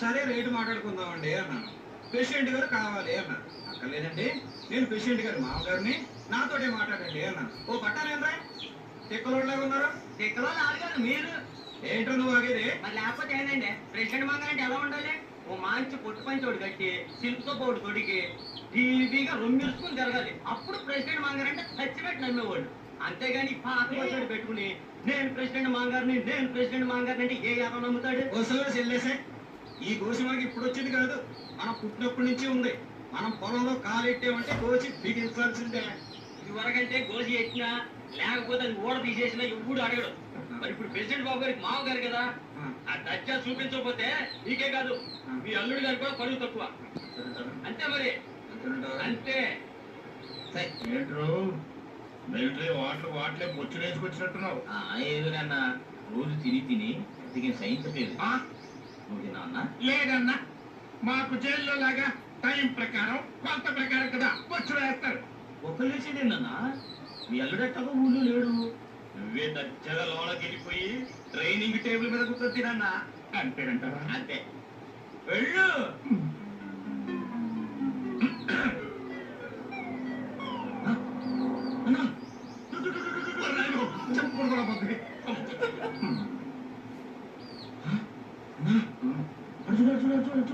సరే రేటు మాట్లాడుకుందామండి అన్నాను. పేషెంట్ గారు కావాలి అన్నారు. అక్కర్లేదండి, నేను పేషెంట్ గారి మామగారిని, నాతోటే మాట్లాడండి అన్నాను. ఓ పట్టాలేనరా తిక్కలోళ్ళగా ఉన్నారు. తిక్కలో నాలుగారు మీరు. ఏంటో నువ్వు ఆగేది? మరి లేకపోతే ఏంటండి, ప్రెసిడెంట్ మంగారంటే ఎలా ఉండాలి? ఓ మంచి పొట్టు పంచోడు కట్టి సిల్క్తో పోటు తొడిగి టీవీగా రొమ్మిరుసుకుని జరగాలి. అప్పుడు ప్రెసిడెంట్ మంగారంటే చచ్చిపెట్టి నమ్మేవాడు. అంతేగాని పాత పచ్చడి పెట్టుకుని నేను ప్రెసిడెంట్ మంగారిని, నేను ప్రెసిడెంట్ మంగారిని అంటే ఏ ఎవరు నమ్ముతాడు? ఓసలో చెల్లేసే, ఈ గోసి మనకి ఇప్పుడు వచ్చింది కాదు, మనం పుట్టినప్పటి నుంచి ఉంది. మనం పొలంలో కాలెట్టామంటే కోసి బిగించాల్సిందే. ఇదివరకంటే గోసి ఎట్టినా లేకపోతే అది ఓడ తీసేసినా ఎప్పుడు అడగడు. మరి ఇప్పుడు ప్రెసిడెంట్ బాబు గారికి మామగారు కదా, ఆ దర్జా చూపించకపోతే నీకే కాదు మీ అల్లుడి గారికి కూడా పరువు తక్కువ. అంతే మరి, అంతే. ఏంట్రో మిలిటరీ వాటలే బొచ్చు వేసుకొచ్చినట్టున్నావు. ఏదన్నా రోజు తిని తిని దిగిన సహించలేదు. నువ్వు తిన్నా? లేదన్నా, మాకు జైల్లో లాగా టైం ప్రకారం కొలత ప్రకారం కదా బొచ్చు వేస్తారు. ఒకళ్ళేసి తిన్నా మీ అల్లుడట్టగా ఊళ్ళో లేడు. నువ్వే దర్జాగా లోనకి వెళ్ళిపోయి ట్రైనింగ్ టేబుల్ మీద కూర్చొని తినన్నా. అంతేనంటారా? అంతే, వెళ్ళు. చెప్పుకోడు కూడా పోతుంది. చూడు